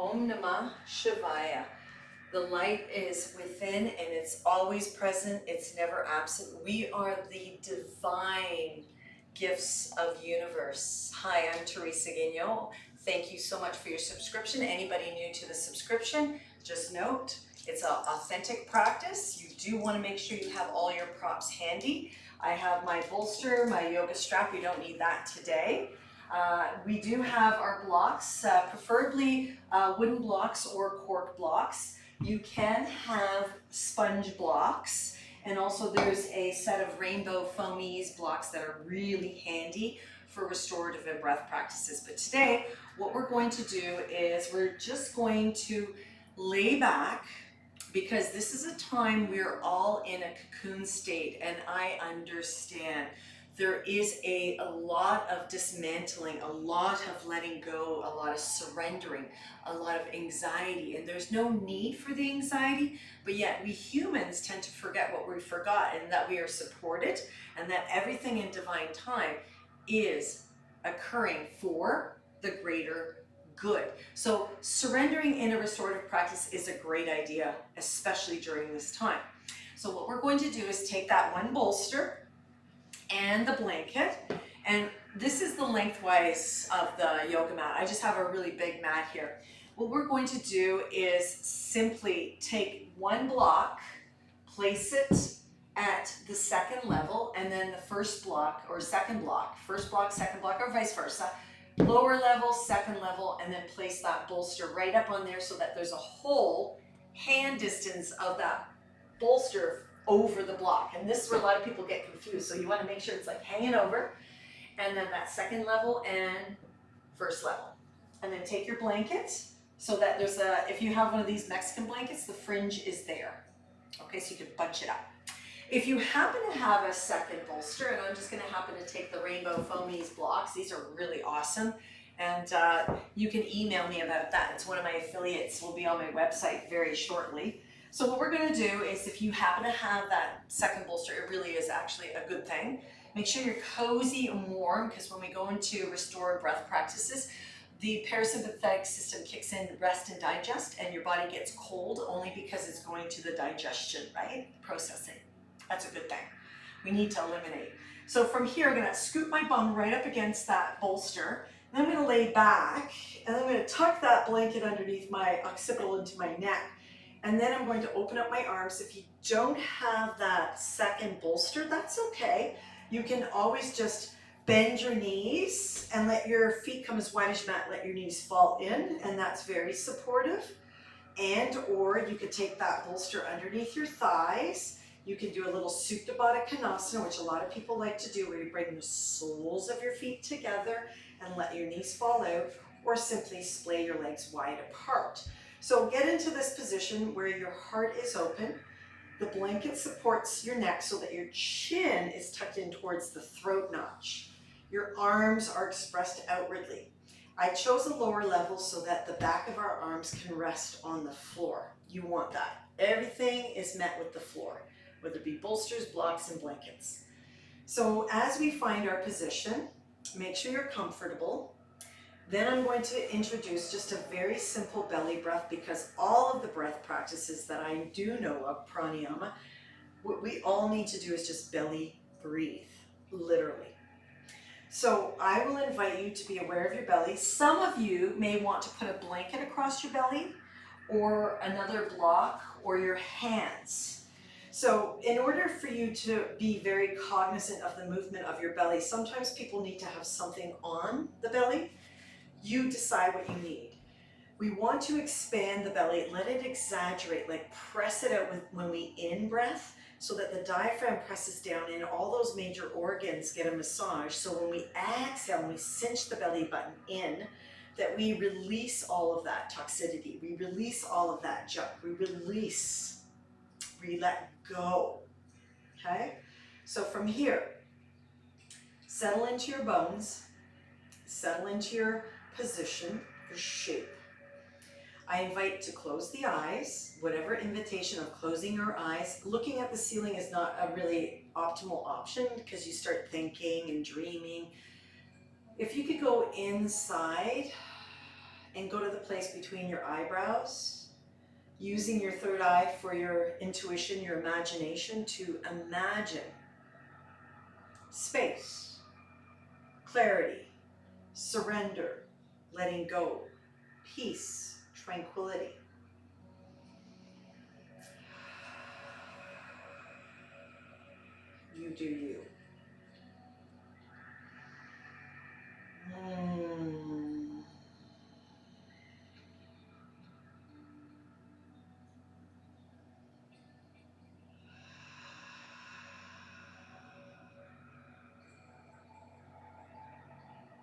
Om Namah Shivaya. The light is within and it's always present. It's never absent. We are the divine gifts of universe. Hi, I'm Teresa Guignot. Thank you so much for your subscription. Anybody new to the subscription, just note, it's an authentic practice. You do want to make sure you have all your props handy. I have my bolster, my yoga strap. We don't need that today. We do have our blocks, preferably wooden blocks or cork blocks. You can have sponge blocks, and also there's a set of rainbow foamies blocks that are really handy for restorative and breath practices. But today, what we're going to do is we're just going to lay back, because this is a time we're all in a cocoon state, and I understand. There is a lot of dismantling, a lot of letting go, a lot of surrendering, a lot of anxiety, and there's no need for the anxiety, but yet we humans tend to forget what we forgot, and that we are supported, and that everything in divine time is occurring for the greater good. So surrendering in a restorative practice is a great idea, especially during this time. So what we're going to do is take that one bolster and the blanket, and this is the lengthwise of the yoga mat. I just have a really big mat here. What we're going to do is simply take one block, place it at the second level, and then the first block or second block, first block, second block, or vice versa, lower level, second level, and then place that bolster right up on there so that there's a whole hand distance of that bolster over the block. And this is where a lot of people get confused. So you want to make sure it's like hanging over, and then that second level and first level. And then take your blanket so that there's a, if you have one of these Mexican blankets, the fringe is there. Okay, so you can bunch it up. If you happen to have a second bolster, and I'm just going to happen to take the Rainbow Foamies blocks, these are really awesome, and you can email me about that. It's one of my affiliates, will be on my website very shortly. So what we're going to do is, if you happen to have that second bolster, it really is actually a good thing. Make sure you're cozy and warm, because when we go into restorative breath practices, the parasympathetic system kicks in rest and digest, and your body gets cold only because it's going to the digestion, right? Processing. That's a good thing. We need to eliminate. So from here, I'm going to scoop my bum right up against that bolster. And I'm going to lay back, and I'm going to tuck that blanket underneath my occipital into my neck. And then I'm going to open up my arms. If you don't have that second bolster, that's okay. You can always just bend your knees and let your feet come as wide as your mat. Let your knees fall in, and that's very supportive. And or you could take that bolster underneath your thighs. You can do a little Supta Baddha Kanasana, which a lot of people like to do, where you bring the soles of your feet together and let your knees fall out, or simply splay your legs wide apart. So get into this position where your heart is open, the blanket supports your neck so that your chin is tucked in towards the throat notch. Your arms are expressed outwardly. I chose a lower level so that the back of our arms can rest on the floor. You want that. Everything is met with the floor, whether it be bolsters, blocks, and blankets. So as we find our position, make sure you're comfortable. Then I'm going to introduce just a very simple belly breath, because all of the breath practices that I do know of, pranayama, what we all need to do is just belly breathe, literally. So I will invite you to be aware of your belly. Some of you may want to put a blanket across your belly, or another block, or your hands. So in order for you to be very cognizant of the movement of your belly, sometimes people need to have something on the belly. You decide what you need. We want to expand the belly, let it exaggerate, like press it out when we in-breath, so that the diaphragm presses down and all those major organs get a massage. So when we exhale and we cinch the belly button in, that we release all of that toxicity, we release all of that junk, we let go, okay? So from here, settle into your bones, settle into your position, your shape. I invite to close the eyes, whatever invitation of closing your eyes. Looking at the ceiling is not a really optimal option, because you start thinking and dreaming. If you could go inside and go to the place between your eyebrows, using your third eye for your intuition, your imagination, to imagine space, clarity, surrender, letting go, peace, tranquility. You do you.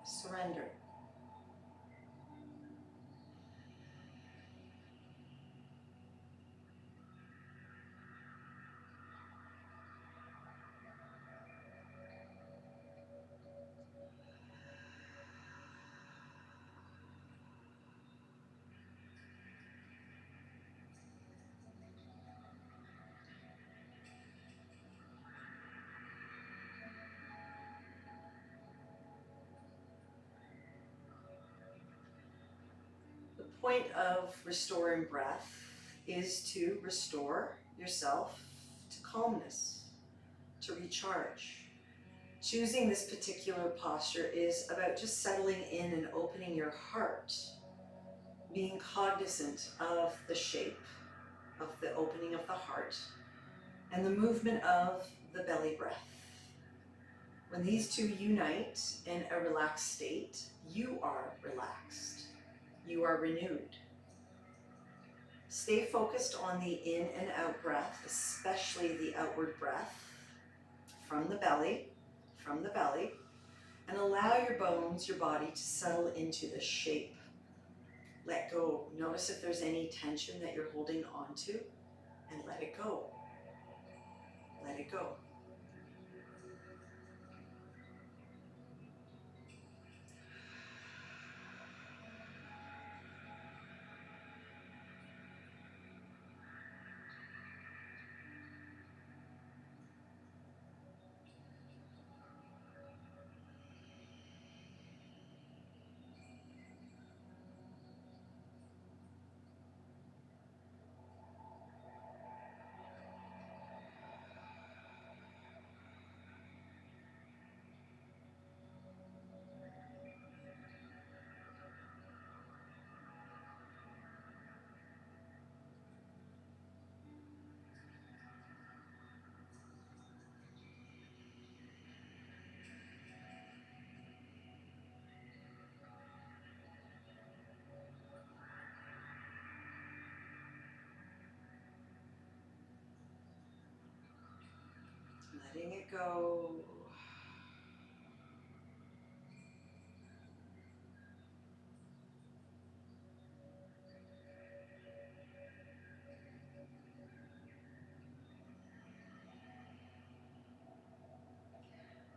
Surrender. The point of restoring breath is to restore yourself to calmness, to recharge. Choosing this particular posture is about just settling in and opening your heart, being cognizant of the shape of the opening of the heart and the movement of the belly breath. When these two unite in a relaxed state, you are relaxed. You are renewed. Stay focused on the in and out breath, especially the outward breath from the belly, and allow your bones, your body to settle into the shape. Let go. Notice if there's any tension that you're holding on to, and let it go. Let it go. Letting it go.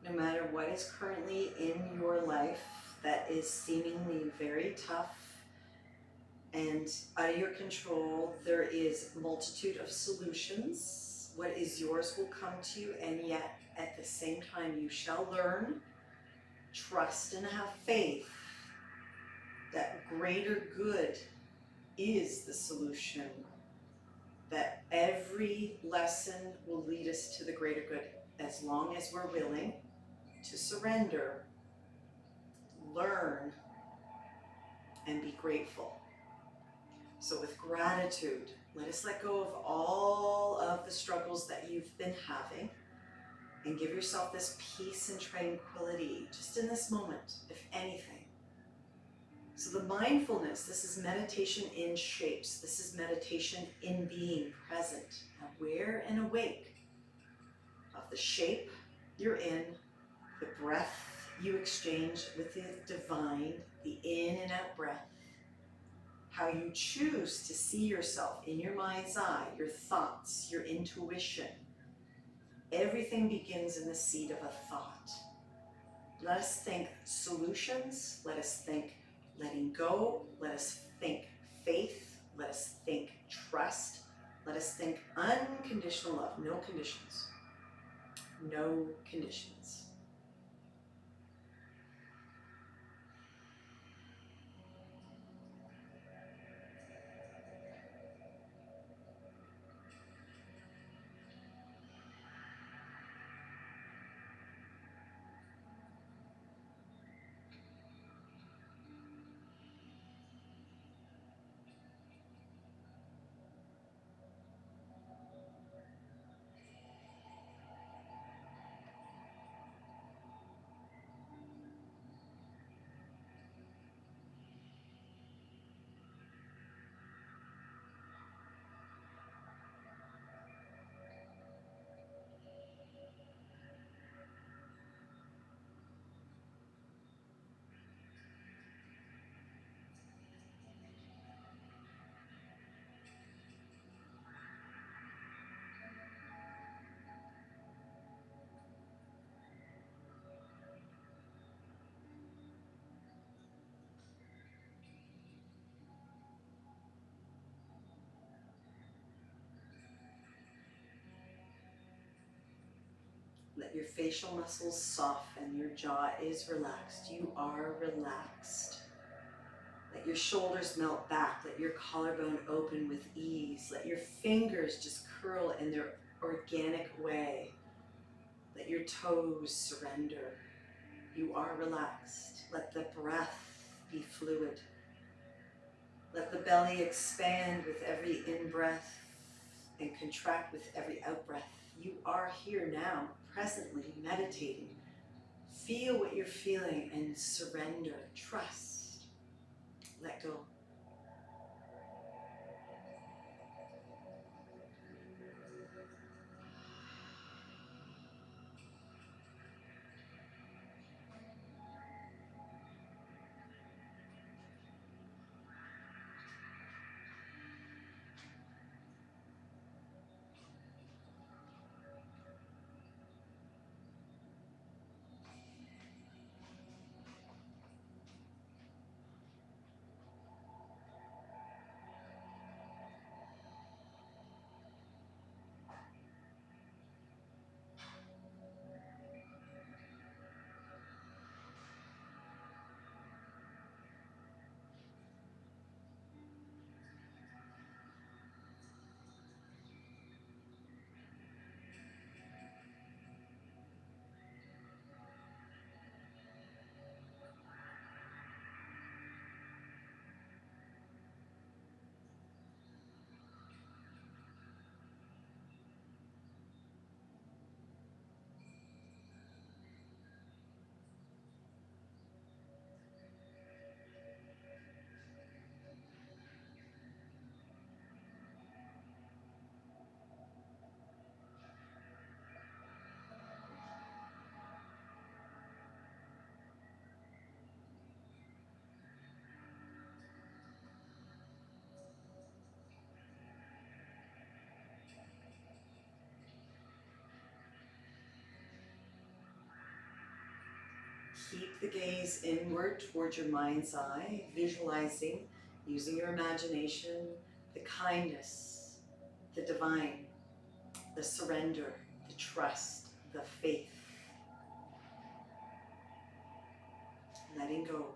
No matter what is currently in your life that is seemingly very tough and out of your control, there is a multitude of solutions. What is yours will come to you, and yet at the same time you shall learn, trust, and have faith that greater good is the solution, that every lesson will lead us to the greater good as long as we're willing to surrender, learn, and be grateful. So with gratitude, let us let go of all of the struggles that you've been having and give yourself this peace and tranquility just in this moment, if anything. So the mindfulness, this is meditation in shapes. This is meditation in being present, aware and awake of the shape you're in, the breath you exchange with the divine, the in and out breath, how you choose to see yourself in your mind's eye, your thoughts, your intuition. Everything begins in the seed of a thought. Let us think solutions, let us think letting go, let us think faith, let us think trust, let us think unconditional love, no conditions. No conditions. your facial muscles soften, your jaw is relaxed, you are relaxed. Let your shoulders melt back, let your collarbone open with ease, let your fingers just curl in their organic way. Let your toes surrender. You are relaxed. Let the breath be fluid. Let the belly expand with every in-breath and contract with every out-breath. You are here now, presently meditating. Feel what you're feeling and surrender. Trust. Let go. Keep the gaze inward towards your mind's eye, visualizing, using your imagination, the kindness, the divine, the surrender, the trust, the faith. Letting go.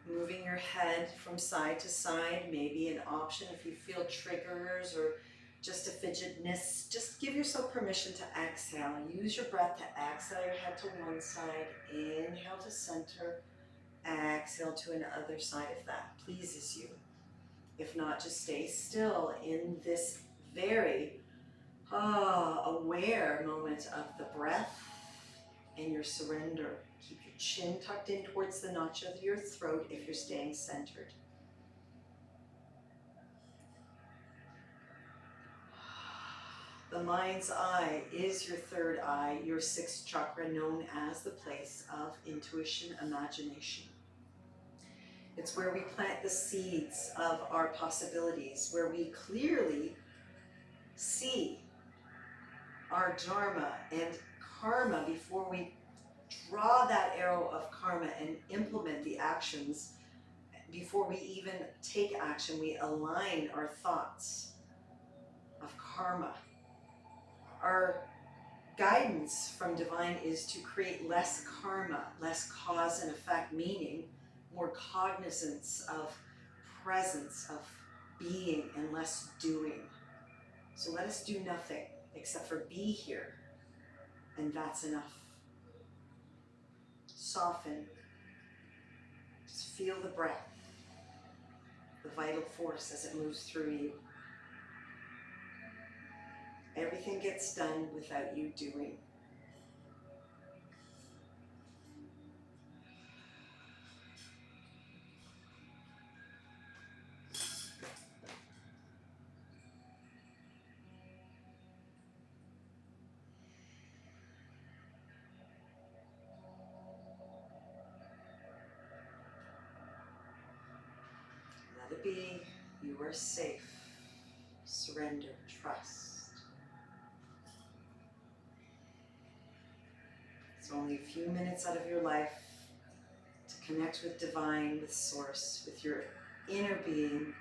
Moving your head from side to side may be an option if you feel triggers or just a fidgetness. Just give yourself permission to exhale. Use your breath to exhale your head to one side, inhale to center, exhale to another side if that pleases you. If not, just stay still in this very aware moment of the breath and your surrender. Keep your chin tucked in towards the notch of your throat if you're staying centered. The mind's eye is your third eye, your sixth chakra, known as the place of intuition, imagination. It's where we plant the seeds of our possibilities, where we clearly see our dharma and karma before we draw that arrow of karma and implement the actions. Before we even take action, we align our thoughts of karma. Our guidance from divine is to create less karma, less cause and effect, meaning more cognizance of presence, of being, and less doing. So let us do nothing except for be here, and that's enough. Soften. Just feel the breath, the vital force as it moves through you. Everything gets done without you doing. Let it be. You are safe. Surrender. Trust. only a few minutes out of your life to connect with divine, with source, with your inner being,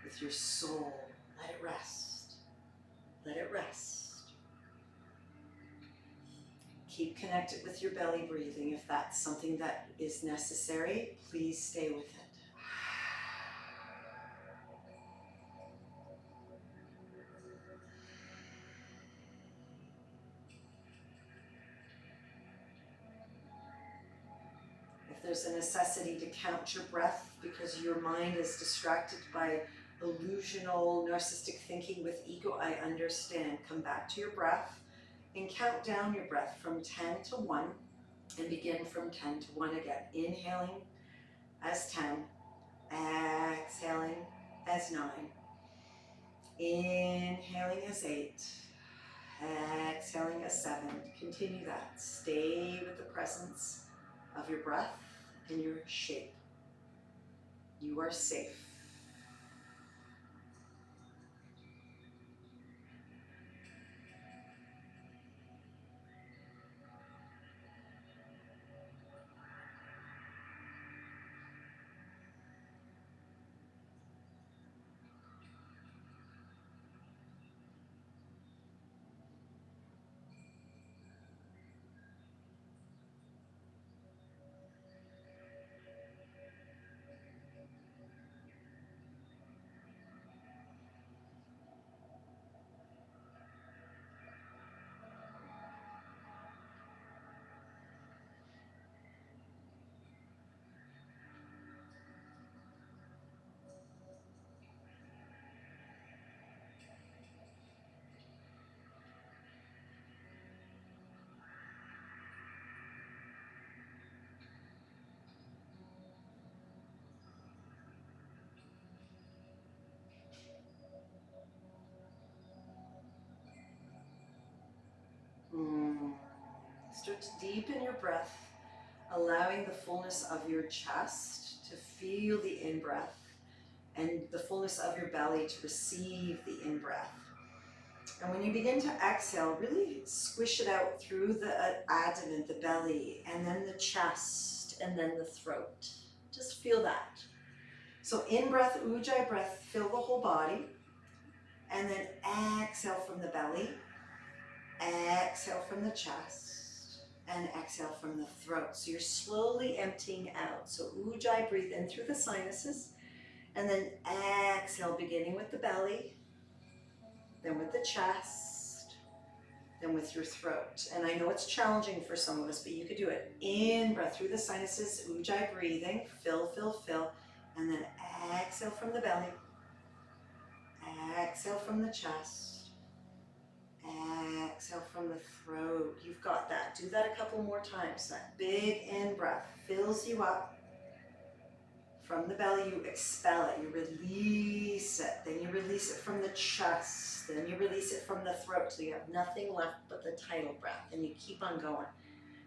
with your soul. Let it rest. Let it rest. Keep connected with your belly breathing. If that's something that is necessary, please stay with it. If there's a necessity to count your breath because your mind is distracted by illusional, narcissistic thinking with ego, I understand. Come back to your breath and count down your breath from 10 to 1 and begin from 10 to 1 again. Inhaling as 10, exhaling as 9, inhaling as 8, exhaling as 7. Continue that. Stay with the presence of your breath and your shape. You are safe. Start to deepen your breath, allowing the fullness of your chest to feel the in-breath and the fullness of your belly to receive the in-breath. And when you begin to exhale, really squish it out through the abdomen, the belly, and then the chest, and then the throat. Just feel that. So in-breath, ujjayi breath, fill the whole body. And then exhale from the belly, exhale from the chest, and exhale from the throat. So you're slowly emptying out. So ujjayi, breathe in through the sinuses, and then exhale, beginning with the belly, then with the chest, then with your throat. And I know it's challenging for some of us, but you could do it. In breath through the sinuses, ujjayi breathing, fill, fill, fill, and then exhale from the belly, exhale from the chest, exhale from the throat. You've got that. Do that a couple more times. That big in breath fills you up. From the belly, you expel it. You release it. Then you release it from the chest. Then you release it from the throat. So you have nothing left but the tidal breath. And you keep on going.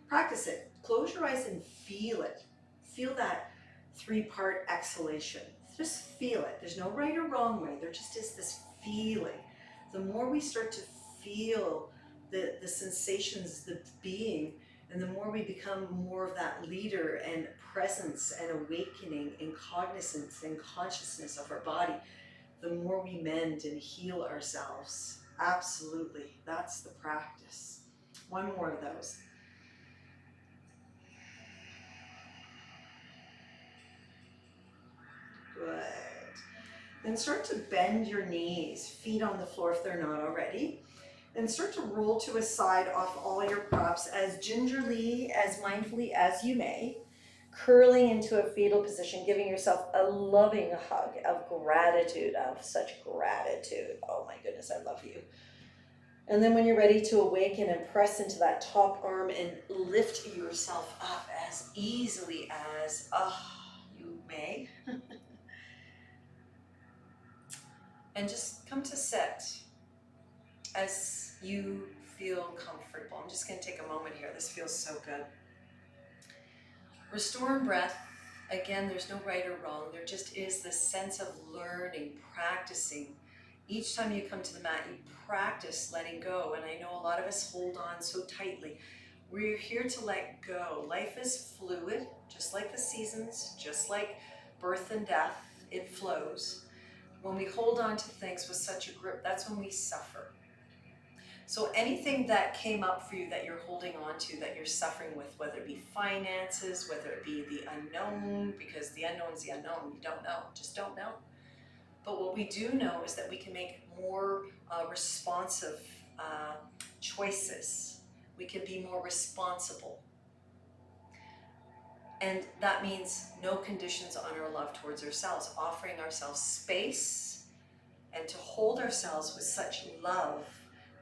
Practice it. Close your eyes and feel it. Feel that 3-part exhalation. Just feel it. There's no right or wrong way. There just is this feeling. The more we start to feel the sensations, the being, and the more we become more of that leader and presence and awakening and cognizance and consciousness of our body, the more we mend and heal ourselves. Absolutely. That's the practice. One more of those. Good. Then start to bend your knees, feet on the floor if they're not already. Then start to roll to a side off all your props as gingerly, as mindfully as you may, curling into a fetal position, giving yourself a loving hug of gratitude, of such gratitude. Oh my goodness, I love you. And then when you're ready to awaken and press into that top arm and lift yourself up as easily as you may. And just come to sit as you feel comfortable. I'm just going to take a moment here. This feels so good. Restoring breath. Again, there's no right or wrong. There just is this sense of learning, practicing. Each time you come to the mat, you practice letting go. And I know a lot of us hold on so tightly. We're here to let go. Life is fluid, just like the seasons, just like birth and death, it flows. When we hold on to things with such a grip, that's when we suffer. So anything that came up for you that you're holding on to, that you're suffering with, whether it be finances, whether it be the unknown, because the unknown is the unknown, you don't know, just don't know. But what we do know is that we can make more responsive choices. We can be more responsible. And that means no conditions on our love towards ourselves, offering ourselves space and to hold ourselves with such love,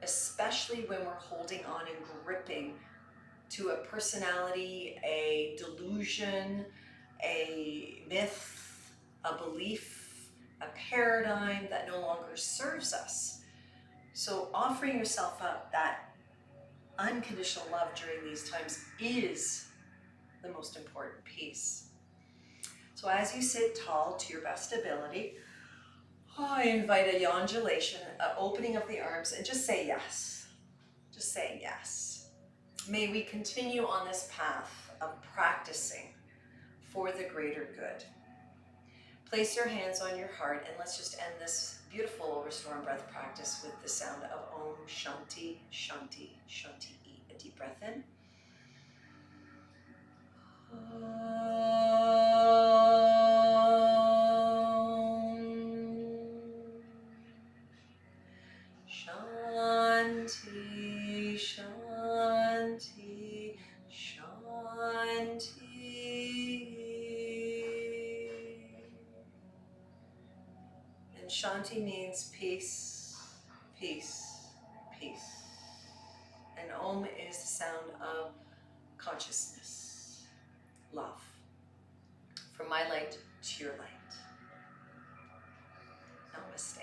especially when we're holding on and gripping to a personality, a delusion, a myth, a belief, a paradigm that no longer serves us. So offering yourself up, that unconditional love during these times, is the most important piece. So as you sit tall to your best ability, I invite a undulation, an opening of the arms, and just say yes. Just say yes. May we continue on this path of practicing for the greater good. Place your hands on your heart and let's just end this beautiful restore and breath practice with the sound of Om Shanti, Shanti, Shanti. A deep breath in. Shanti, Shanti, Shanti. And Shanti means peace, peace, peace. And Om is the sound of consciousness, love. From my light to your light. Namaste.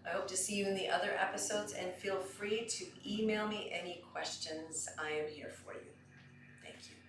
I hope to see you in the other episodes and feel free to email me any questions. I am here for you. Thank you.